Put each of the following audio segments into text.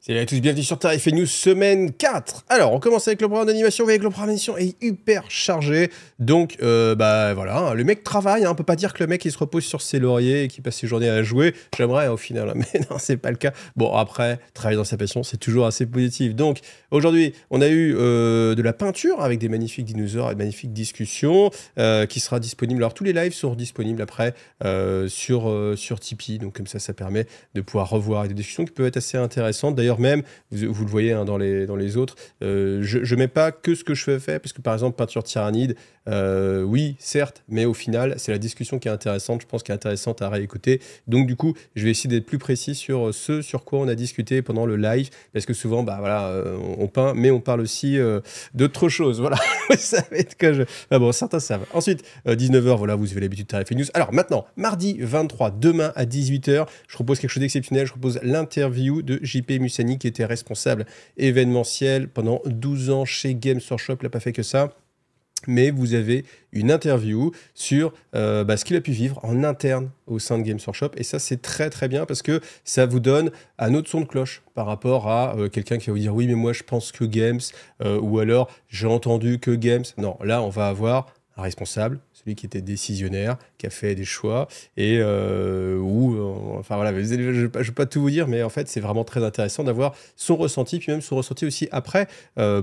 Salut à tous, bienvenue sur Tarif News semaine 4. Alors, on commence avec le programme d'animation. Vous voyez que le programme d'animation est hyper chargé. Donc, bah voilà, hein, le mec travaille. On peut pas dire que le mec il se repose sur ses lauriers et qu'il passe ses journées à jouer. J'aimerais au final, hein, mais non, c'est pas le cas. Bon, après, travailler dans sa passion, c'est toujours assez positif. Donc, aujourd'hui, on a eu de la peinture avec des magnifiques dinosaures et de magnifiques discussions qui sera disponible. Alors, tous les lives seront disponibles après sur Tipeee. Donc, comme ça permet de pouvoir revoir des discussions qui peuvent être assez intéressantes. D'ailleurs, même, vous le voyez hein, dans les autres, je mets pas que ce que je fais, parce que par exemple, peinture tyrannide, oui, certes, mais au final, c'est la discussion qui est intéressante, je pense qu'elle est intéressante à réécouter. Donc du coup, je vais essayer d'être plus précis sur ce sur quoi on a discuté pendant le live, parce que souvent, bah voilà, on peint, mais on parle aussi d'autres choses. Voilà, ça va être que je... Ah bon, certains savent. Ensuite, 19h, voilà, vous avez l'habitude de Tarif News. Alors maintenant, mardi 23, demain à 18h, je propose quelque chose d'exceptionnel, je propose l'interview de JP Mussani, qui était responsable événementiel pendant 12 ans chez Games Workshop. Il n'a pas fait que ça. Mais vous avez une interview sur ce qu'il a pu vivre en interne au sein de Games Workshop. Et ça, c'est très très bien parce que ça vous donne un autre son de cloche par rapport à quelqu'un qui va vous dire « Oui, mais moi, je pense que Games ou alors « J'ai entendu que Games ». Non, là, on va avoir un responsable, celui qui était décisionnaire, qui a fait des choix, et enfin voilà, je ne vais pas tout vous dire, mais en fait, c'est vraiment très intéressant d'avoir son ressenti, puis même son ressenti aussi après,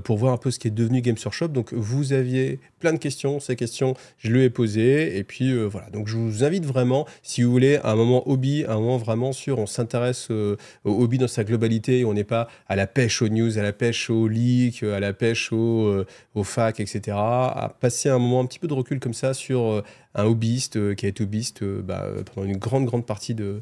pour voir un peu ce qui est devenu Games Workshop. Donc, vous aviez plein de questions, ces questions, je lui ai posées, et puis voilà. Donc, je vous invite vraiment, si vous voulez, à un moment hobby, un moment vraiment sûr, on s'intéresse au hobby dans sa globalité, on n'est pas à la pêche aux news, à la pêche aux leaks, à la pêche aux facs, etc., à passer un moment un petit peu de recul comme ça sur un hobbyiste qui a été hobbyiste pendant une grande partie de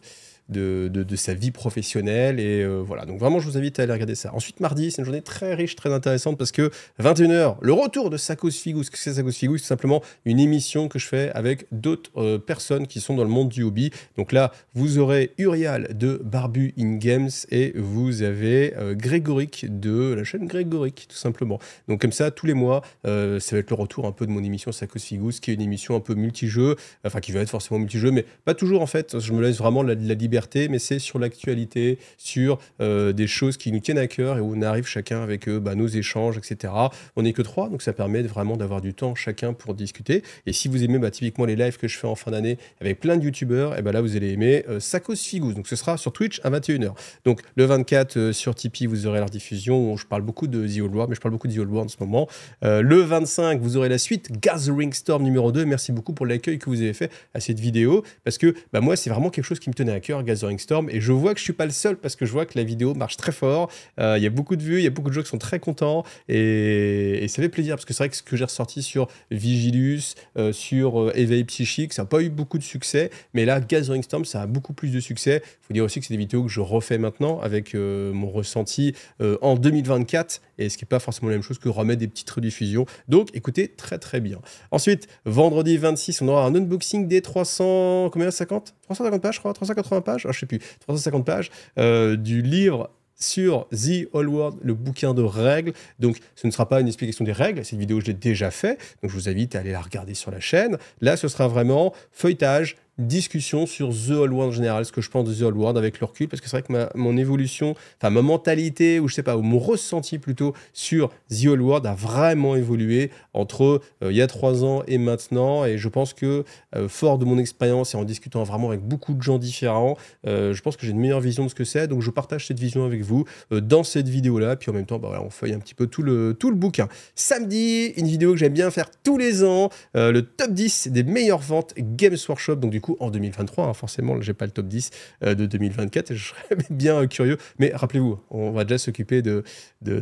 sa vie professionnelle. Et voilà, donc vraiment, je vous invite à aller regarder ça. Ensuite, mardi, c'est une journée très riche, très intéressante parce que 21h, le retour de Sakos Figous. Ce que c'est Sakos Figous? C'est simplement une émission que je fais avec d'autres personnes qui sont dans le monde du hobby. Donc là, vous aurez Urial de Barbu in Games et vous avez Grégoric de la chaîne Grégoric, tout simplement. Donc comme ça, tous les mois, ça va être le retour un peu de mon émission Sakos Figous, qui est une émission un peu multijeu, enfin qui va être forcément multijeu, mais pas toujours en fait. Je me laisse vraiment la liberté, mais c'est sur l'actualité, sur des choses qui nous tiennent à cœur et où on arrive chacun avec nos échanges, etc. On n'est que 3, donc ça permet vraiment d'avoir du temps chacun pour discuter. Et si vous aimez typiquement les lives que je fais en fin d'année avec plein de youtubeurs, et là vous allez aimer Sakos Figous. Donc ce sera sur Twitch à 21h. Donc le 24 sur Tipeee, vous aurez la rediffusion où je parle beaucoup de The Old World, mais je parle beaucoup de The Old World en ce moment. Le 25, vous aurez la suite Gathering Storm numéro 2. Merci beaucoup pour l'accueil que vous avez fait à cette vidéo, parce que moi c'est vraiment quelque chose qui me tenait à cœur, Gathering Storm, et je vois que je suis pas le seul parce que je vois que la vidéo marche très fort. Il y a beaucoup de vues, il y a beaucoup de gens qui sont très contents et ça fait plaisir parce que c'est vrai que ce que j'ai ressorti sur Vigilus, sur Éveil Psychique, ça n'a pas eu beaucoup de succès, mais là Gathering Storm ça a beaucoup plus de succès. Il faut dire aussi que c'est des vidéos que je refais maintenant avec mon ressenti en 2024, et ce qui n'est pas forcément la même chose que remettre des petites rediffusions. Donc écoutez, très très bien. Ensuite, vendredi 26, on aura un unboxing des 350 pages, je crois, 380 pages, je sais plus, 350 pages du livre sur The Old World, le bouquin de règles. Donc ce ne sera pas une explication des règles, cette vidéo je l'ai déjà fait, donc je vous invite à aller la regarder sur la chaîne. Là ce sera vraiment feuilletage, discussion sur The Old World en général, ce que je pense de The Old World avec le recul, parce que c'est vrai que mon évolution, enfin ma mentalité, ou je sais pas, ou mon ressenti plutôt sur The Old World a vraiment évolué entre il y a 3 ans et maintenant, et je pense que fort de mon expérience et en discutant vraiment avec beaucoup de gens différents, je pense que j'ai une meilleure vision de ce que c'est, donc je partage cette vision avec vous dans cette vidéo-là, puis en même temps, voilà, on feuille un petit peu tout le bouquin. Samedi, une vidéo que j'aime bien faire tous les ans, le top 10 des meilleures ventes Games Workshop, donc du coup en 2023, hein, forcément, j'ai pas le top 10 de 2024, et je serais bien curieux, mais rappelez-vous, on va déjà s'occuper de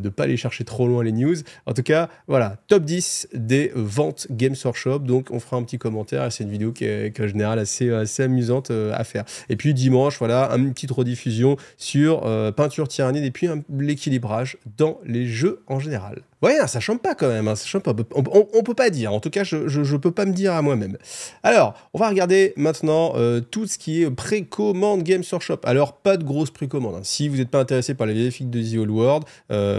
pas aller chercher trop loin les news. En tout cas, voilà, top 10 des ventes Games Workshop, donc on fera un petit commentaire, c'est une vidéo qui est en général assez amusante à faire. Et puis dimanche, voilà, une petite rediffusion sur peinture tyrannide et puis l'équilibrage dans les jeux en général. Ouais, ça chante pas quand même, hein, ça chante pas. On peut pas dire, en tout cas, je peux pas me dire à moi-même. Alors, on va regarder maintenant tout ce qui est précommande Games Workshop. Alors, pas de grosse précommande, hein. Si vous n'êtes pas intéressé par les vieilles figues de The Old World,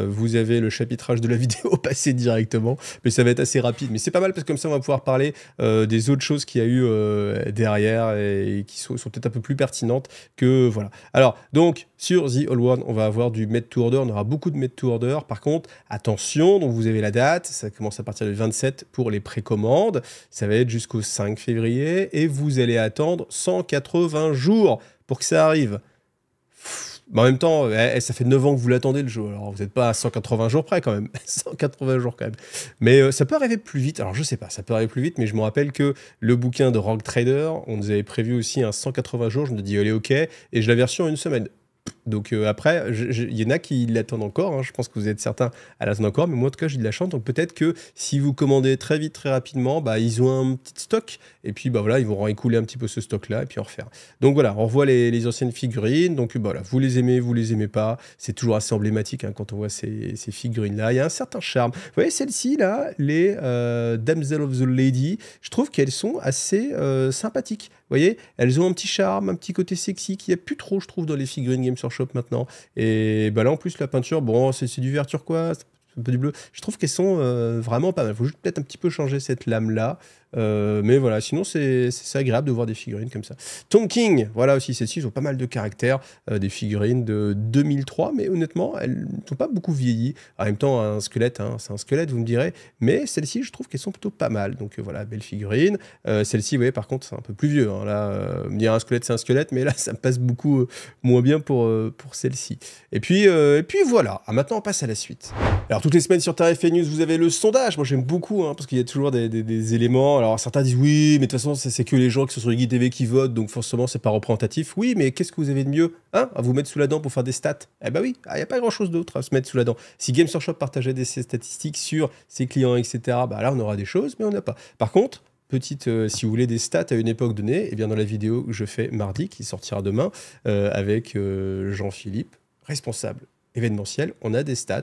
vous avez le chapitrage de la vidéo passé directement, mais ça va être assez rapide. Mais c'est pas mal parce que comme ça, on va pouvoir parler des autres choses qu'il y a eu derrière et qui sont peut-être un peu plus pertinentes que voilà. Alors, donc, sur The Old World, on va avoir du Made to Order, on aura beaucoup de Made to Order. Par contre, attention, donc vous avez la date, ça commence à partir du 27 pour les précommandes, ça va être jusqu'au 5 février, et vous allez attendre 180 jours pour que ça arrive. Mais en même temps, ça fait 9 ans que vous l'attendez le jeu, alors vous n'êtes pas à 180 jours près quand même, 180 jours quand même. Mais ça peut arriver plus vite, alors je sais pas, ça peut arriver plus vite, mais je me rappelle que le bouquin de Rogue Trader, on nous avait prévu aussi un 180 jours, je me dis allez ok, et je l'avais reçu en une semaine. Donc après, il y en a qui l'attendent encore, hein. Je pense que vous êtes certains à l'attendre encore, mais moi en tout cas j'ai de la chance, donc peut-être que si vous commandez très vite, très rapidement, bah, ils ont un petit stock, et puis bah, voilà, ils vont écouler un petit peu ce stock-là, et puis en refaire. Donc voilà, on revoit les anciennes figurines, donc voilà, vous les aimez pas, c'est toujours assez emblématique hein, quand on voit ces figurines-là, il y a un certain charme. Vous voyez celles-ci là, les Damsel of the Lady, je trouve qu'elles sont assez sympathiques. Vous voyez, elles ont un petit charme, un petit côté sexy qu'il n'y a plus trop, je trouve, dans les figurines Games Workshop maintenant. Et bah là, en plus, la peinture, bon, c'est du vert turquoise, un peu du bleu. Je trouve qu'elles sont vraiment pas mal. Il faut juste peut-être un petit peu changer cette lame-là. Mais voilà, sinon, c'est agréable de voir des figurines comme ça. Tom King, voilà aussi, celles-ci, ils ont pas mal de caractères. Des figurines de 2003, mais honnêtement, elles ne sont pas beaucoup vieillies. En même temps, un squelette, hein, c'est un squelette, vous me direz. Mais celles-ci, je trouve qu'elles sont plutôt pas mal. Donc voilà, belle figurine. Celle-ci, vous voyez, par contre, c'est un peu plus vieux. Hein. Là, me dire un squelette, c'est un squelette, mais là, ça me passe beaucoup moins bien pour celle-ci. Et puis voilà. Ah, maintenant, on passe à la suite. Alors, toutes les semaines sur Tarif News, vous avez le sondage. Moi, j'aime beaucoup, hein, parce qu'il y a toujours des éléments. Alors, certains disent oui, mais de toute façon, c'est que les gens qui sont sur les guides TV qui votent, donc forcément, c'est pas représentatif. Oui, mais qu'est-ce que vous avez de mieux hein, à vous mettre sous la dent pour faire des stats? Eh ben oui, il n'y a pas grand-chose d'autre à se mettre sous la dent. Si Games Workshop partageait ses statistiques sur ses clients, etc., bah là, on aura des choses, mais on n'a pas. Par contre, petite, si vous voulez des stats à une époque donnée, eh bien dans la vidéo que je fais mardi, qui sortira demain, avec Jean-Philippe, responsable événementiel, on avait des stats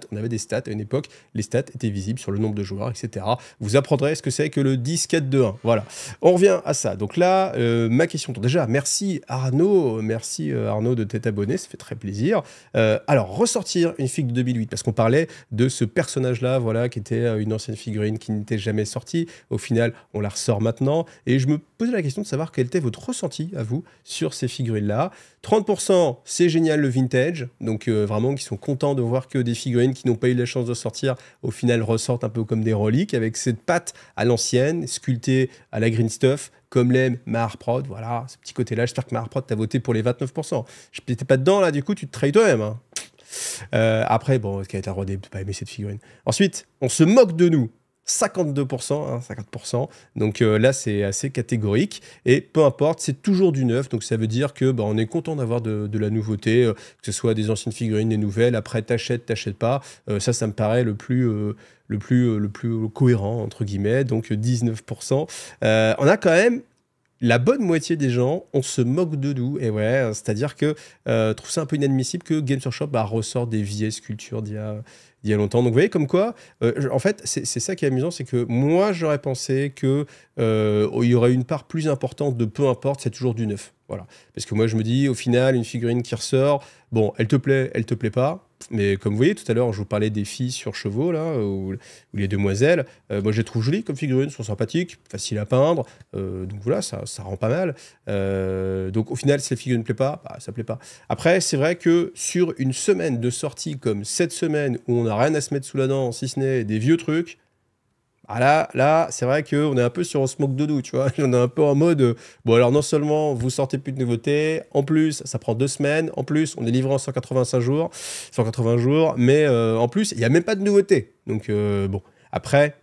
à une époque, les stats étaient visibles sur le nombre de joueurs, etc. Vous apprendrez ce que c'est que le 10-4-2-1. Voilà. On revient à ça. Donc là, ma question, déjà, merci Arnaud de t'être abonné, ça fait très plaisir. Alors, ressortir une figue de 2008, parce qu'on parlait de ce personnage-là, voilà, qui était une ancienne figurine qui n'était jamais sortie. Au final, on la ressort maintenant. Et je me posais la question de savoir quel était votre ressenti, à vous, sur ces figurines-là. 30%, c'est génial le vintage, donc vraiment qui sont contents de voir que des figurines qui n'ont pas eu la chance de sortir, au final ressortent un peu comme des reliques, avec cette patte à l'ancienne, sculptée à la green stuff, comme l'aime Maharprod, voilà, ce petit côté-là. J'espère que Maharprod t'a voté pour les 29%. Je n'étais pas dedans, là, du coup, tu te trahis toi-même. Hein. Après, bon, qui a été rodé de pas aimer cette figurine. Ensuite, on se moque de nous. 52%, hein, 50%. Donc là, c'est assez catégorique. Et peu importe, c'est toujours du neuf. Donc ça veut dire que bah, on est content d'avoir de la nouveauté, que ce soit des anciennes figurines, des nouvelles. Après, t'achètes pas. Ça me paraît le plus cohérent, entre guillemets. Donc 19%. On a quand même la bonne moitié des gens, on se moque de nous. Et ouais, c'est-à-dire que je trouve ça un peu inadmissible que Games Workshop ressort des vieilles sculptures d'il y a longtemps. Donc vous voyez comme quoi, en fait, c'est ça qui est amusant, c'est que moi, j'aurais pensé qu'il y aurait une part plus importante de peu importe, c'est toujours du neuf. Voilà. Parce que moi, je me dis, au final, une figurine qui ressort, bon, elle te plaît pas. Mais comme vous voyez, tout à l'heure, je vous parlais des filles sur chevaux, là, ou les demoiselles. Moi, je les trouve jolies comme figurines, sont sympathiques, faciles à peindre. Donc voilà, ça rend pas mal. Donc au final, si la figurine ne plaît pas, bah, ça plaît pas. Après, c'est vrai que sur une semaine de sortie comme cette semaine, où on n'a rien à se mettre sous la dent, si ce n'est des vieux trucs, ah là c'est vrai qu'on est un peu sur un smoke doudou, tu vois. On est un peu en mode, bon alors non seulement vous sortez plus de nouveautés, en plus ça prend 2 semaines, en plus on est livré en 180 jours, mais en plus il n'y a même pas de nouveautés. Donc bon, après,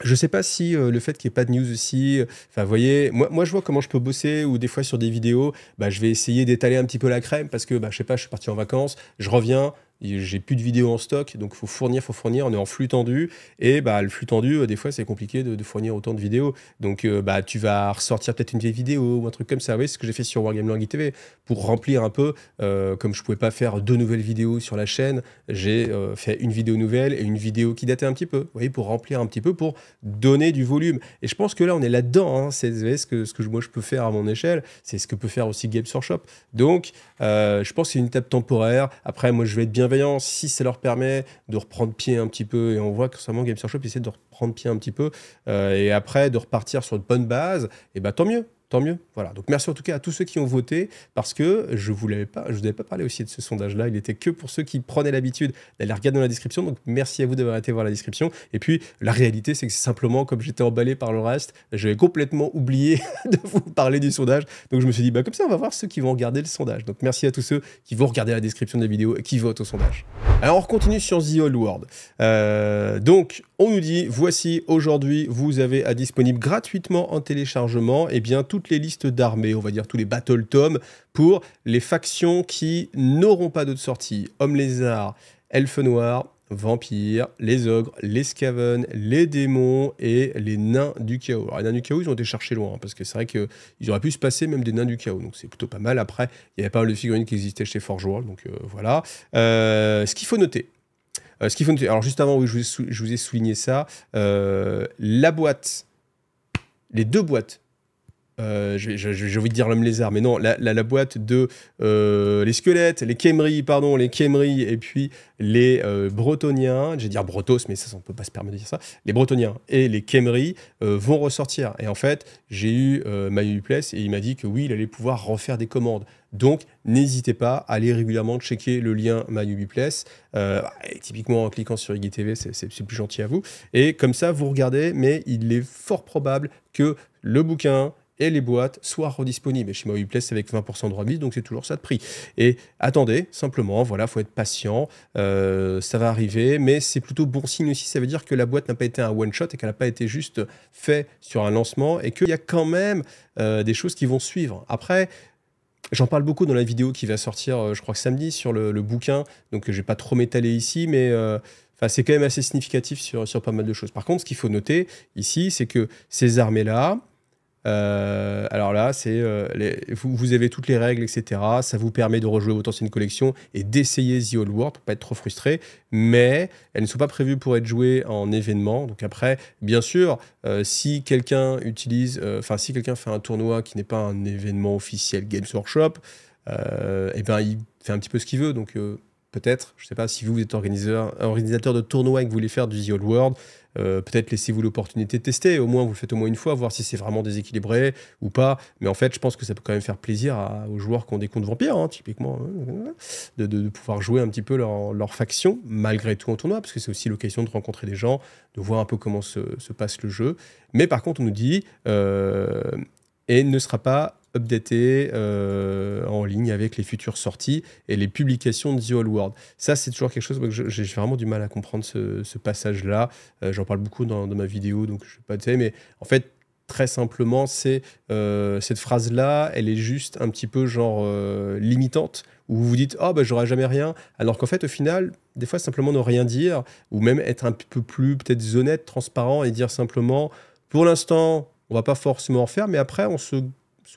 je sais pas si le fait qu'il n'y ait pas de news aussi, enfin vous voyez, moi je vois comment je peux bosser, ou des fois sur des vidéos, bah, je vais essayer d'étaler un petit peu la crème, parce que bah, je sais pas, je suis parti en vacances, je reviens, j'ai plus de vidéos en stock, donc faut fournir, on est en flux tendu, et bah, le flux tendu, des fois c'est compliqué de fournir autant de vidéos, donc bah, tu vas ressortir peut-être une vieille vidéo ou un truc comme ça, oui, c'est ce que j'ai fait sur Wargame Langue TV, pour remplir un peu, comme je pouvais pas faire 2 nouvelles vidéos sur la chaîne, j'ai fait une vidéo nouvelle et une vidéo qui datait un petit peu, vous voyez, pour remplir un petit peu, pour donner du volume, et je pense que là on est là-dedans, hein, c'est ce que moi je peux faire à mon échelle, c'est ce que peut faire aussi Games Workshop, donc je pense que c'est une étape temporaire. Après, moi, je vais être bienveillant si ça leur permet de reprendre pied un petit peu. Et on voit que récemment, Games Workshop essaie de reprendre pied un petit peu. Et après, de repartir sur de bonnes bases. Et bah, tant mieux. Tant mieux. Voilà. Donc, merci en tout cas à tous ceux qui ont voté parce que je ne vous avais pas parlé aussi de ce sondage-là. Il était que pour ceux qui prenaient l'habitude d'aller regarder dans la description. Donc, merci à vous d'avoir été voir la description. Et puis, la réalité, c'est que c'est simplement, comme j'étais emballé par le reste, j'avais complètement oublié de vous parler du sondage. Donc, je me suis dit, bah, comme ça, on va voir ceux qui vont regarder le sondage. Donc, merci à tous ceux qui vont regarder la description de la vidéo et qui votent au sondage. Alors, on continue sur The Old World. Donc, on nous dit, voici, aujourd'hui, vous avez à disponible gratuitement en téléchargement, eh bien, toutes les listes d'armées, on va dire tous les battle tomes, pour les factions qui n'auront pas d'autres sorties. Hommes lézards, elfes noirs, vampires, les ogres, les scaven, les démons et les nains du chaos. Alors, les nains du chaos, ils ont été cherchés loin, hein, parce que c'est vrai qu'ils auraient pu se passer même des nains du chaos, donc c'est plutôt pas mal. Après, il y avait pas mal de figurines qui existaient chez Forge World, donc voilà. Ce qu'il faut noter, alors juste avant, oui, je vous ai souligné ça, la boîte, les 2 boîtes, j'ai envie de dire l'homme lézard, mais non, la boîte de les squelettes, les Khemri, et puis les Bretonniens, j'ai dire Brotos, mais ça, on peut pas se permettre de dire ça, les Bretonniens et les Khemri vont ressortir. Et en fait, j'ai eu Mayu Dupless et il m'a dit que oui, il allait pouvoir refaire des commandes. Donc, n'hésitez pas à aller régulièrement checker le lien Mayu Dupless. Typiquement, en cliquant sur IGTV, c'est plus gentil à vous. Et comme ça, vous regardez, mais il est fort probable que le bouquin et les boîtes soient redisponibles. Et chez Mayu Dupless, c'est avec 20% de remise, donc c'est toujours ça de prix. Et attendez, simplement, voilà, faut être patient, ça va arriver, mais c'est plutôt bon signe aussi, ça veut dire que la boîte n'a pas été un one-shot et qu'elle n'a pas été juste faite sur un lancement et qu'il y a quand même des choses qui vont suivre. Après, j'en parle beaucoup dans la vidéo qui va sortir, je crois que samedi, sur le bouquin, donc je ne vais pas trop m'étaler ici, mais c'est quand même assez significatif sur pas mal de choses. Par contre, ce qu'il faut noter ici, c'est que ces armées-là, alors là, vous avez toutes les règles, etc. Ça vous permet de rejouer votre ancienne collection et d'essayer The Old World pour pas être trop frustré. Mais elles ne sont pas prévues pour être jouées en événement. Donc après, bien sûr, si quelqu'un si quelqu'un fait un tournoi qui n'est pas un événement officiel Games Workshop, et ben il fait un petit peu ce qu'il veut. Donc peut-être, je sais pas, si vous êtes organisateur de tournoi et que vous voulez faire du The Old World, peut-être laissez-vous l'opportunité de tester, au moins vous le faites au moins une fois, voir si c'est vraiment déséquilibré ou pas, mais en fait je pense que ça peut quand même faire plaisir aux joueurs qui ont des comptes vampires, hein, typiquement, de pouvoir jouer un petit peu leur faction, malgré tout en tournoi, parce que c'est aussi l'occasion de rencontrer des gens, de voir un peu comment se passe le jeu, mais par contre on nous dit, et ne sera pas updaté en ligne avec les futures sorties et les publications de The Old World. Ça, c'est toujours quelque chose que j'ai vraiment du mal à comprendre, ce passage-là. J'en parle beaucoup dans ma vidéo, donc je ne vais pas dire, mais en fait, très simplement, cette phrase-là, elle est juste un petit peu genre limitante, où vous vous dites « Oh, bah, j'aurai jamais rien », alors qu'en fait, au final, des fois, simplement ne rien dire, ou même être un peu plus peut-être honnête, transparent, et dire simplement « Pour l'instant, on va pas forcément en faire, mais après, on se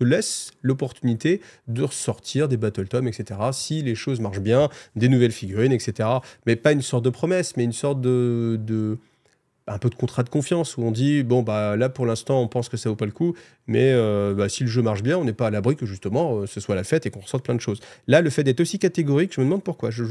laisse l'opportunité de ressortir des Battle Tomes, etc. Si les choses marchent bien, des nouvelles figurines, etc. Mais pas une sorte de promesse, mais une sorte un peu de contrat de confiance où on dit, bon, bah là, pour l'instant, on pense que ça vaut pas le coup, mais si le jeu marche bien, on n'est pas à l'abri que, justement, ce soit la fête et qu'on ressorte plein de choses. Là, le fait d'être aussi catégorique, je me demande pourquoi. Je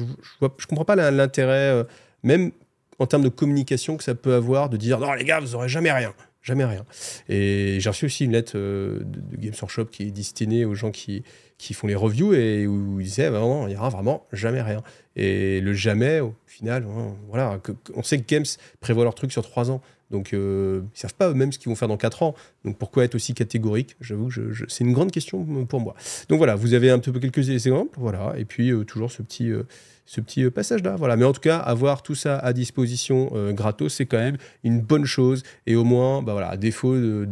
comprends pas l'intérêt, même en termes de communication que ça peut avoir, de dire, non, les gars, vous aurez jamais rien. Jamais rien. Et j'ai reçu aussi une lettre de Games Workshop qui est destinée aux gens qui font les reviews et où ils disaient il n'y aura vraiment jamais rien. Et le jamais, au final, voilà, on sait que Games prévoit leur truc sur 3 ans. Donc, ils ne savent pas eux-mêmes ce qu'ils vont faire dans 4 ans. Donc, pourquoi être aussi catégorique? J'avoue que c'est une grande question pour moi. Donc, voilà, vous avez un petit peu quelques exemples. Voilà, et puis, toujours ce petit passage-là. Voilà. Mais en tout cas, avoir tout ça à disposition gratos, c'est quand même une bonne chose. Et au moins, bah voilà, à défaut de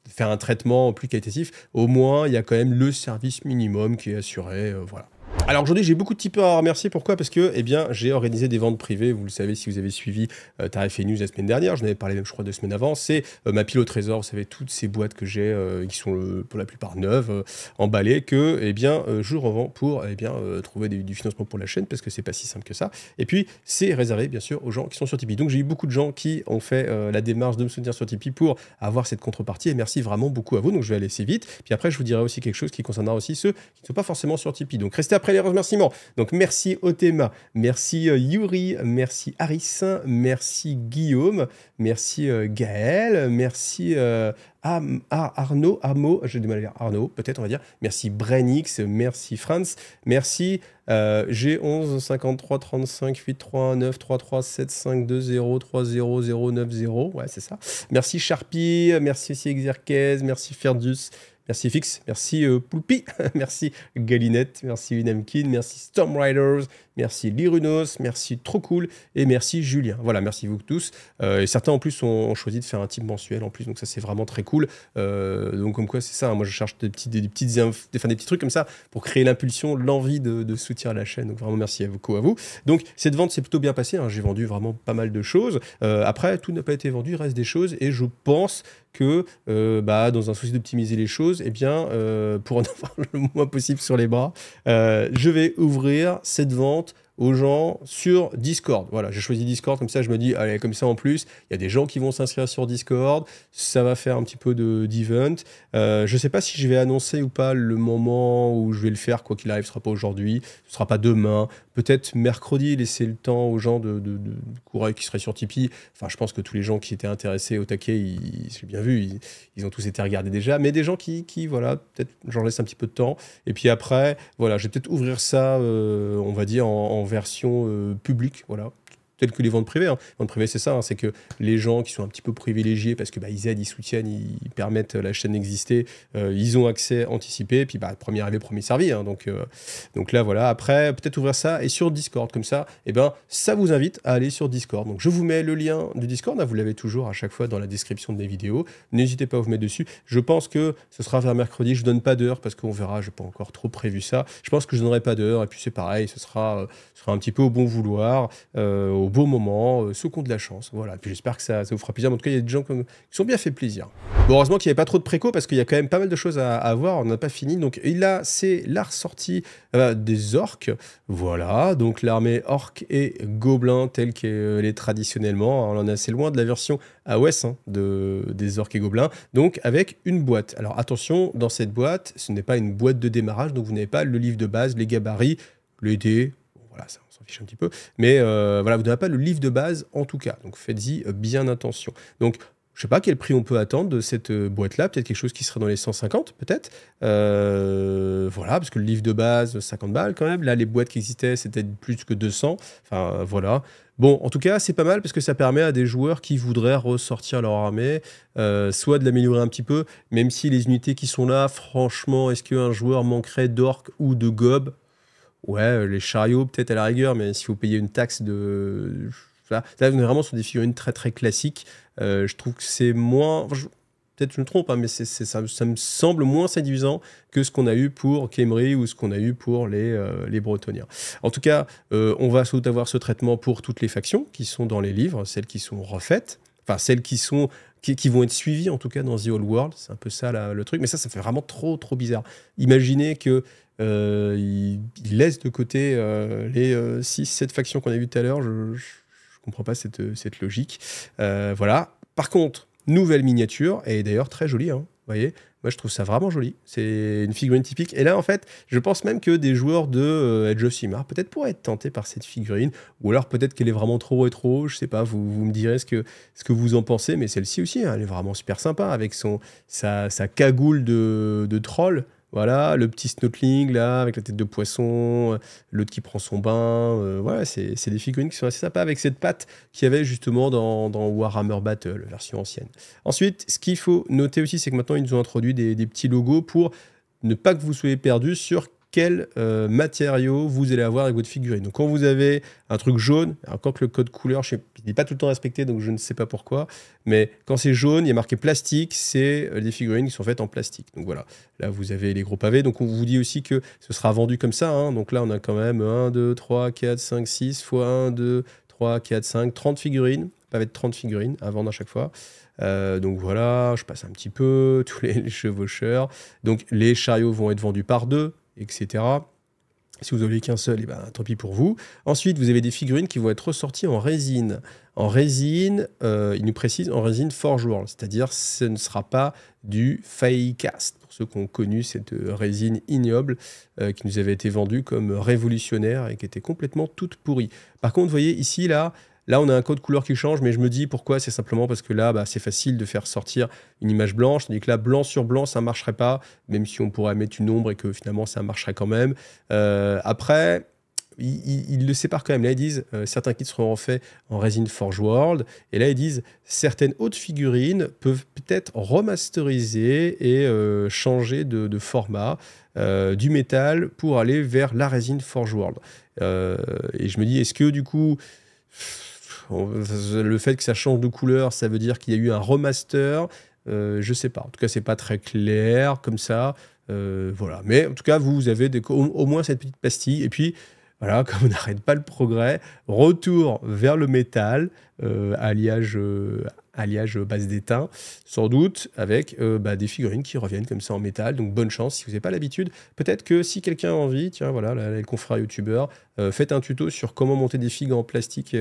faire un traitement plus qualitatif, au moins, il y a quand même le service minimum qui est assuré. Voilà. Alors aujourd'hui, j'ai beaucoup de tipeurs à remercier. Pourquoi? Parce que eh bien, j'ai organisé des ventes privées. Vous le savez si vous avez suivi Tarif et News la semaine dernière. J'en avais parlé même, je crois, 2 semaines avant. C'est ma pile au trésor. Vous savez, toutes ces boîtes que j'ai, qui sont pour la plupart neuves, emballées, que eh bien, je revends pour eh bien, trouver du financement pour la chaîne, parce que c'est pas si simple que ça. Et puis, c'est réservé, bien sûr, aux gens qui sont sur Tipeee. Donc, j'ai eu beaucoup de gens qui ont fait la démarche de me soutenir sur Tipeee pour avoir cette contrepartie. Et merci vraiment beaucoup à vous. Donc, je vais aller assez vite. Puis après, je vous dirai aussi quelque chose qui concernera aussi ceux qui ne sont pas forcément sur Tipeee. Donc, restez après les remerciements. Donc merci Otema, merci Yuri, merci Aris, merci Guillaume, merci Gaël, merci Arnaud, j'ai du mal à dire Arnaud, peut-être on va dire. Merci Brenix, merci Franz, merci G11 53 35 8 3 9 3 3 7 5 2 0 3 0 0 9 0. Ouais, c'est ça. Merci Sharpie, merci aussi Exerquez, merci Ferdus. Merci Fix, merci Poulpi, merci Galinette, merci Winamkin, merci Storm Riders, merci Lirunos, merci Trop Cool et merci Julien. Voilà, merci vous tous. Et certains en plus ont choisi de faire un type mensuel en plus, donc ça c'est vraiment très cool. Donc comme quoi c'est ça, hein, moi je cherche des petits trucs comme ça pour créer l'impulsion, l'envie de soutenir la chaîne. Donc vraiment merci beaucoup à vous. Donc cette vente s'est plutôt bien passée, hein, j'ai vendu vraiment pas mal de choses. Après tout n'a pas été vendu, il reste des choses et je pense que dans un souci d'optimiser les choses, eh bien, pour en avoir le moins possible sur les bras, je vais ouvrir cette vente aux gens sur Discord. Voilà, j'ai choisi Discord, comme ça je me dis, allez, comme ça en plus, il y a des gens qui vont s'inscrire sur Discord, ça va faire un petit peu d'event. Je ne sais pas si je vais annoncer ou pas le moment où je vais le faire, quoi qu'il arrive, ce ne sera pas aujourd'hui, ce ne sera pas demain, peut-être mercredi, laisser le temps aux gens de courir qui seraient sur Tipeee. Enfin, je pense que tous les gens qui étaient intéressés au taquet, j'ai bien vu, ils ont tous été regardés déjà, mais des gens qui voilà, peut-être j'en laisse un petit peu de temps. Et puis après, voilà, je vais peut-être ouvrir ça, on va dire, en version publique, voilà, telles que les ventes privées. Hein. Les ventes privées, c'est ça, hein, c'est que les gens qui sont un petit peu privilégiés parce que ils aident, ils soutiennent, ils permettent la chaîne d'exister, ils ont accès anticipé, et puis premier arrivé, premier servi. Hein, donc là, voilà. Après, peut-être ouvrir ça et sur Discord, comme ça, et ça vous invite à aller sur Discord. Donc je vous mets le lien du Discord, hein, vous l'avez toujours à chaque fois dans la description de mes vidéos. N'hésitez pas à vous mettre dessus. Je pense que ce sera vers mercredi. Je ne donne pas d'heure parce qu'on verra, je n'ai pas encore trop prévu ça. Je pense que je ne donnerai pas d'heure, et puis c'est pareil, ce sera un petit peu au bon vouloir, au beau moment, ceux qui ont de la chance. Voilà. Et puis j'espère que ça vous fera plaisir. En tout cas, il y a des gens qui sont bien fait plaisir. Bon, heureusement qu'il n'y avait pas trop de préco parce qu'il y a quand même pas mal de choses à voir. On n'a pas fini. Donc là, c'est la ressortie des orques. Voilà. Donc l'armée orque et gobelin telle qu'elle est traditionnellement. Alors, on en est assez loin de la version AOS hein, des orques et gobelins. Donc avec une boîte. Alors attention, dans cette boîte, ce n'est pas une boîte de démarrage. Donc vous n'avez pas le livre de base, les gabarits, les dés. Bon, voilà, ça un petit peu, mais voilà, vous n'avez pas le livre de base en tout cas, donc faites-y bien attention. Donc je sais pas quel prix on peut attendre de cette boîte-là, peut-être quelque chose qui serait dans les 150, peut-être. Voilà, parce que le livre de base, 50 balles quand même. Là, les boîtes qui existaient, c'était plus que 200. Enfin, voilà. Bon, en tout cas, c'est pas mal parce que ça permet à des joueurs qui voudraient ressortir leur armée, soit de l'améliorer un petit peu, même si les unités qui sont là, franchement, est-ce qu'un joueur manquerait d'orques ou de gobes? Ouais, les chariots peut-être à la rigueur, mais si vous payez une taxe de... Là, on est vraiment sur des figurines très très classiques. Je trouve que c'est moins... Peut-être je me trompe, hein, mais ça me semble moins séduisant que ce qu'on a eu pour Khemri ou ce qu'on a eu pour les Bretonniens. En tout cas, on va sans doute avoir ce traitement pour toutes les factions qui sont dans les livres, celles qui sont refaites, enfin celles qui vont être suivies en tout cas dans The Old World. C'est un peu ça le truc, mais ça fait vraiment trop bizarre. Imaginez que il laisse de côté les 6-7 factions qu'on a vues tout à l'heure. Je ne comprends pas cette logique. Voilà. Par contre, nouvelle miniature, et d'ailleurs très jolie. Hein, vous voyez, moi je trouve ça vraiment joli. C'est une figurine typique. Et là, en fait, je pense même que des joueurs de Age of Sigmar peut-être pourraient être tentés par cette figurine. Ou alors peut-être qu'elle est vraiment trop rétro. Je sais pas, vous me direz ce que vous en pensez. Mais celle-ci aussi, hein, elle est vraiment super sympa avec sa cagoule de troll. Voilà, le petit Snotling, là, avec la tête de poisson, l'autre qui prend son bain. Voilà, c'est des figurines qui sont assez sympas avec cette patte qu'il y avait justement dans Warhammer Battle, version ancienne. Ensuite, ce qu'il faut noter aussi, c'est que maintenant, ils nous ont introduit des petits logos pour ne pas que vous soyez perdu sur quel matériau vous allez avoir avec votre figurine. Donc quand vous avez un truc jaune, encore que le code couleur, il n'est pas tout le temps respecté, donc je ne sais pas pourquoi, mais quand c'est jaune, il y a marqué plastique, c'est des figurines qui sont faites en plastique. Donc voilà, là vous avez les gros pavés, donc on vous dit aussi que ce sera vendu comme ça, hein. Donc là on a quand même 1, 2, 3, 4, 5, 6 fois 1, 2, 3, 4, 5, 30 figurines, pavé de 30 figurines à vendre à chaque fois. Donc voilà, je passe un petit peu, tous les chevaucheurs. Donc les chariots vont être vendus par deux, etc. Si vous n'en avez qu'un seul, eh ben, tant pis pour vous. Ensuite, vous avez des figurines qui vont être ressorties en résine. En résine, il nous précise, en résine Forge World, c'est-à-dire ce ne sera pas du Faecast, pour ceux qui ont connu cette résine ignoble qui nous avait été vendue comme révolutionnaire et qui était complètement toute pourrie. Par contre, vous voyez ici, là, on a un code couleur qui change, mais je me dis pourquoi. C'est simplement parce que là, c'est facile de faire sortir une image blanche, tandis que là, blanc sur blanc, ça ne marcherait pas, même si on pourrait mettre une ombre et que finalement, ça marcherait quand même. Après, ils le séparent quand même. Là, ils disent certains kits seront faits en résine Forge World. Et là, ils disent certaines autres figurines peuvent peut-être remasteriser et changer de format du métal pour aller vers la résine Forge World. Et je me dis, est-ce que du coup... le fait que ça change de couleur, ça veut dire qu'il y a eu un remaster. Je sais pas. En tout cas, c'est pas très clair comme ça. Voilà. Mais en tout cas, vous avez au moins cette petite pastille. Et puis, voilà, comme on n'arrête pas le progrès, retour vers le métal, alliage base d'étain, sans doute avec des figurines qui reviennent comme ça en métal. Donc bonne chance si vous n'avez pas l'habitude. Peut-être que si quelqu'un a envie, tiens voilà, là, les confrères youtubeurs, faites un tuto sur comment monter des figues en plastique,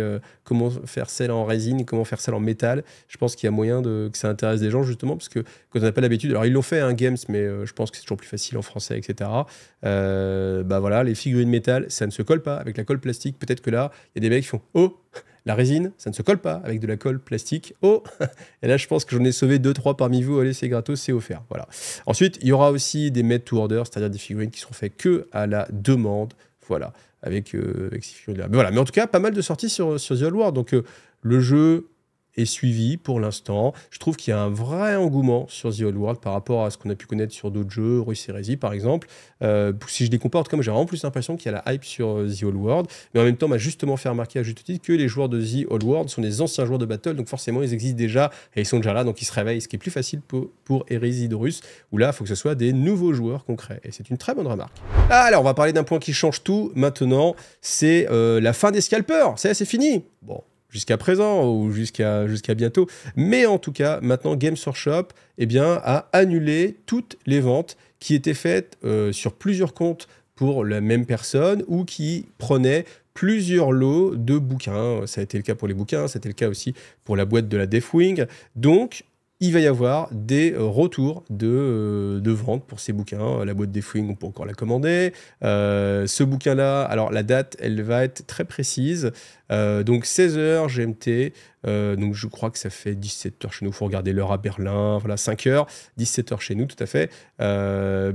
comment faire celles en résine, comment faire celles en métal. Je pense qu'il y a moyen que ça intéresse des gens justement, parce que quand on n'a pas l'habitude, alors ils l'ont fait un Games, mais je pense que c'est toujours plus facile en français, etc. Voilà, les figurines métal, ça ne se colle pas avec la colle plastique. Peut-être que là, il y a des mecs qui font « Oh !» La résine, ça ne se colle pas avec de la colle plastique. Oh. Et là, je pense que j'en ai sauvé 2-3 parmi vous. Allez, c'est gratos, c'est offert. Voilà. Ensuite, il y aura aussi des made to order, c'est-à-dire des figurines qui seront faites que à la demande. Voilà, avec ces figurines-là. Mais voilà. Mais en tout cas, pas mal de sorties sur The Old World. Donc, le jeu est suivi pour l'instant. Je trouve qu'il y a un vrai engouement sur The Old World par rapport à ce qu'on a pu connaître sur d'autres jeux, Russ Heresy par exemple. Si je les compare, en tout cas, j'ai vraiment plus l'impression qu'il y a la hype sur The Old World. Mais en même temps, m'a justement fait remarquer à juste titre que les joueurs de The Old World sont des anciens joueurs de Battle, donc forcément, ils existent déjà et ils sont déjà là, donc ils se réveillent, ce qui est plus facile pour Hérésidorus, où là, il faut que ce soit des nouveaux joueurs concrets. Et c'est une très bonne remarque. Alors, on va parler d'un point qui change tout maintenant, c'est la fin des scalpers. C'est fini. Bon. Jusqu'à présent ou jusqu'à bientôt. Mais en tout cas, maintenant, Games Workshop a annulé toutes les ventes qui étaient faites sur plusieurs comptes pour la même personne ou qui prenaient plusieurs lots de bouquins. Ça a été le cas pour les bouquins, c'était le cas aussi pour la boîte de la Deathwing. Donc, il va y avoir des retours de vente pour ces bouquins. La boîte Deathwing, on peut encore la commander. Ce bouquin-là, alors la date, elle va être très précise. Donc 16h GMT, donc je crois que ça fait 17h chez nous, il faut regarder l'heure à Berlin, voilà, 5h, 17h chez nous, tout à fait. Berlin,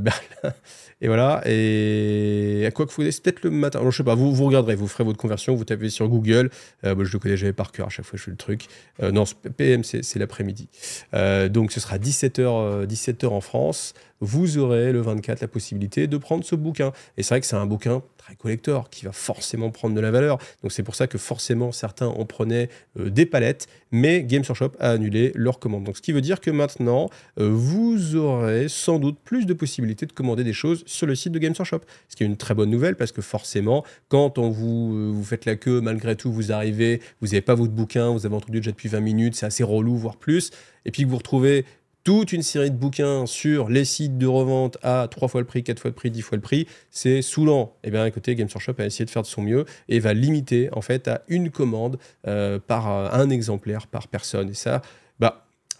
et voilà, et à quoi que c'est peut-être le matin, alors, je sais pas, vous regarderez, vous ferez votre conversion, vous tapez sur Google, moi je le connais, j'avais par cœur, à chaque fois je fais le truc. Non, PM, c'est l'après-midi. Donc ce sera 17h en France. Vous aurez le 24 la possibilité de prendre ce bouquin. Et c'est vrai que c'est un bouquin très collector qui va forcément prendre de la valeur. Donc c'est pour ça que forcément certains en prenaient des palettes, mais Games Workshop a annulé leur commande. Donc ce qui veut dire que maintenant, vous aurez sans doute plus de possibilités de commander des choses sur le site de Games Workshop. Ce qui est une très bonne nouvelle parce que forcément, quand vous faites la queue, malgré tout, vous arrivez, vous n'avez pas votre bouquin, vous avez entendu déjà depuis 20 minutes, c'est assez relou, voire plus, et puis que vous retrouvez toute une série de bouquins sur les sites de revente à 3 fois le prix, 4 fois le prix, 10 fois le prix, c'est saoulant. Eh bien, écoutez, Games Workshop a essayé de faire de son mieux et va limiter en fait à une commande par un exemplaire par personne. Et ça,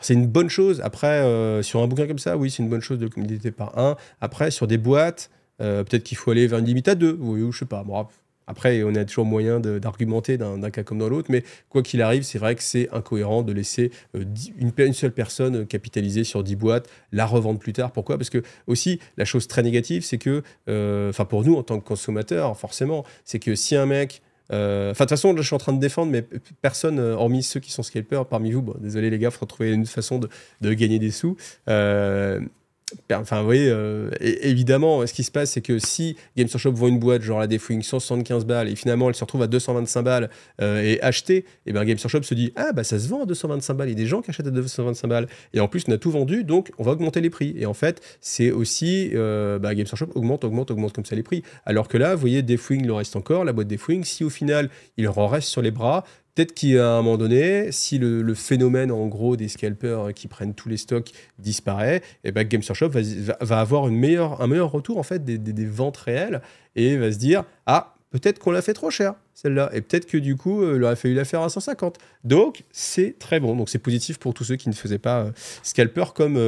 c'est une bonne chose. Après, sur un bouquin comme ça, oui, c'est une bonne chose de le limiter par un. Après, sur des boîtes, peut-être qu'il faut aller vers une limite à 2, oui, ou je sais pas. Bon, après, on a toujours moyen d'argumenter d'un cas comme dans l'autre, mais quoi qu'il arrive, c'est vrai que c'est incohérent de laisser une seule personne capitaliser sur 10 boîtes, la revendre plus tard. Pourquoi ? Parce que aussi, la chose très négative, c'est que, pour nous, en tant que consommateurs, forcément, c'est que si un mec... de toute façon, là, je suis en train de défendre, mais personne, hormis ceux qui sont scalpers parmi vous, bon, désolé les gars, il faut trouver une façon de gagner des sous. enfin, vous voyez, évidemment, ce qui se passe, c'est que si Games Workshop vend une boîte, genre la Deathwing 175 balles, et finalement elle se retrouve à 225 balles et achetée, et ben Games Workshop se dit ah bah ça se vend à 225 balles, il y a des gens qui achètent à 225 balles, et en plus on a tout vendu, donc on va augmenter les prix. Et en fait, c'est aussi Games Workshop augmente comme ça les prix. Alors que là, vous voyez, Deathwing, il en reste encore, la boîte Deathwing, si au final il en reste sur les bras, peut-être qu'à un moment donné, si le phénomène, en gros, des scalpers qui prennent tous les stocks disparaît, et ben Games Workshop va avoir un meilleur retour en fait des ventes réelles et va se dire ah peut-être qu'on l'a fait trop cher celle-là et peut-être que du coup il aurait fallu la faire à 150. Donc c'est très bon, donc c'est positif pour tous ceux qui ne faisaient pas scalper comme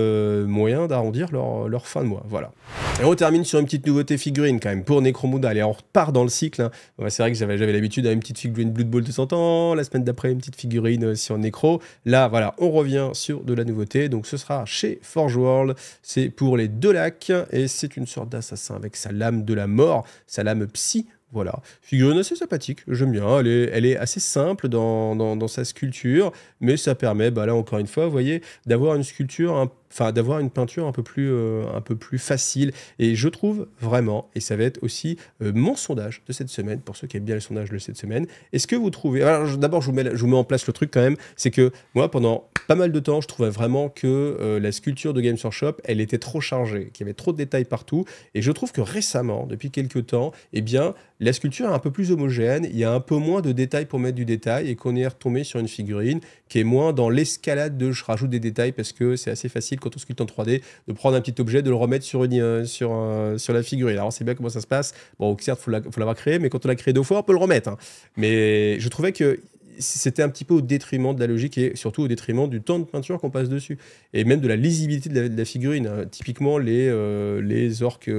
moyen d'arrondir leur fin de mois. Voilà. Et on termine sur une petite nouveauté figurine quand même pour Necromunda. Allez, on repart dans le cycle. Hein. Ouais, c'est vrai que j'avais l'habitude d'avoir une petite figurine Blood Bowl de 100 ans, la semaine d'après une petite figurine sur Necro. Là, voilà, on revient sur de la nouveauté. Donc ce sera chez Forge World. C'est pour les 2 lacs et c'est une sorte d'assassin avec sa lame de la mort, sa lame psy. Voilà, figurine assez sympathique, j'aime bien, elle est assez simple dans sa sculpture, mais ça permet, bah là encore une fois, vous voyez, d'avoir une sculpture, d'avoir une peinture un peu plus facile, et je trouve vraiment, et ça va être aussi mon sondage de cette semaine, pour ceux qui aiment bien le sondage de cette semaine, est-ce que vous trouvez, alors d'abord je vous mets en place le truc quand même, c'est que moi pendant pas mal de temps, je trouvais vraiment que la sculpture de Games Workshop, elle était trop chargée, qu'il y avait trop de détails partout, et je trouve que récemment, depuis quelques temps, eh bien, la sculpture est un peu plus homogène, il y a un peu moins de détails pour mettre du détail, et qu'on est retombé sur une figurine qui est moins dans l'escalade de je rajoute des détails, parce que c'est assez facile quand on sculpte en 3D de prendre un petit objet, de le remettre sur la figurine. Alors on sait bien comment ça se passe, bon certes faut l'avoir créé, mais quand on l'a créé 2 fois, on peut le remettre. Hein. Mais je trouvais que c'était un petit peu au détriment de la logique et surtout au détriment du temps de peinture qu'on passe dessus. Et même de la lisibilité de la figurine. Hein. Typiquement, les orques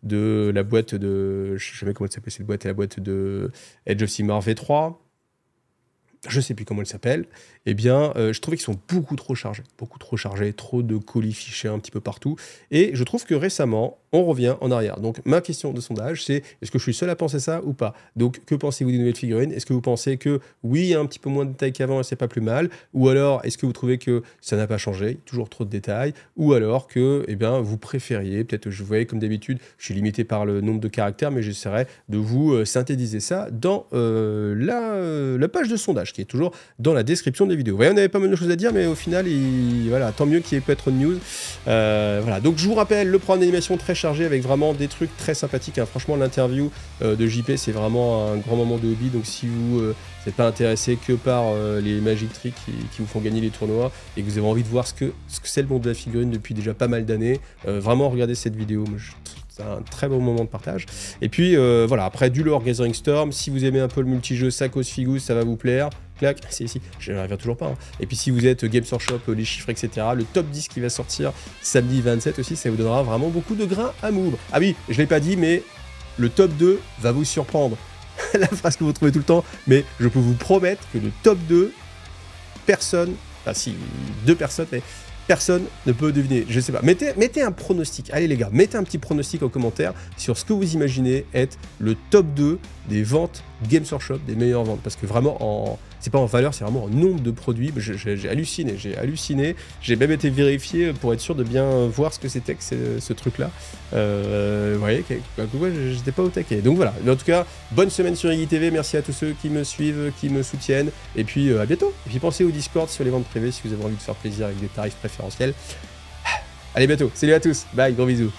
de la boîte de... Je ne sais jamais comment elle s'appelle cette boîte, la boîte de Edge of Sigmar V3. Je ne sais plus comment elle s'appelle. Eh bien, je trouvais qu'ils sont beaucoup trop chargés, trop de colis fichés un petit peu partout. Et je trouve que récemment, on revient en arrière. Donc, ma question de sondage, c'est est-ce que je suis seul à penser ça ou pas? Donc, que pensez-vous des nouvelles figurines? Est-ce que vous pensez que oui, il y a un petit peu moins de détails qu'avant et c'est pas plus mal? Ou alors, est-ce que vous trouvez que ça n'a pas changé, toujours trop de détails? Ou alors que, eh bien, vous préfériez, peut-être, je voyais comme d'habitude, je suis limité par le nombre de caractères, mais j'essaierai de vous synthétiser ça dans la page de sondage, qui est toujours dans la description des vidéos. Vous voyez, on avait pas mal de choses à dire, mais au final, voilà, tant mieux qu'il y ait peut-être de news. Voilà. Donc je vous rappelle, le programme d'animation très chargé avec vraiment des trucs très sympathiques. Hein. Franchement, l'interview de JP, c'est vraiment un grand moment de hobby. Donc si vous n'êtes pas intéressé que par les Magic Tricks qui vous font gagner les tournois et que vous avez envie de voir ce que c'est le monde de la figurine depuis déjà pas mal d'années, vraiment regardez cette vidéo. C'est un très bon moment de partage. Et puis voilà, après du lore Gathering Storm, si vous aimez un peu le multijeu Sakos Figus, ça va vous plaire. Clac, c'est ici, je n'arrive toujours pas. Hein. Et puis si vous êtes Games Workshop, les chiffres, etc., le top 10 qui va sortir samedi 27 aussi, ça vous donnera vraiment beaucoup de grains à moudre. Ah oui, je ne l'ai pas dit, mais le top 2 va vous surprendre. La phrase que vous trouvez tout le temps, mais je peux vous promettre que le top 2, personne, enfin si, 2 personnes, mais personne ne peut deviner, je sais pas. Mettez un pronostic, allez les gars, mettez un petit pronostic en commentaire sur ce que vous imaginez être le top 2 des ventes Games Workshop, des meilleures ventes, parce que vraiment, c'est pas en valeur, c'est vraiment en nombre de produits. J'ai halluciné, j'ai même été vérifié pour être sûr de bien voir ce que c'était que ce truc-là. Vous voyez, j'étais pas au taquet. Donc voilà, mais en tout cas, bonne semaine sur Iggy TV, merci à tous ceux qui me suivent, qui me soutiennent, et puis à bientôt. Et puis pensez au Discord sur les ventes privées si vous avez envie de faire plaisir avec des tarifs préférentiels. Allez, bientôt, salut à tous, bye, gros bisous.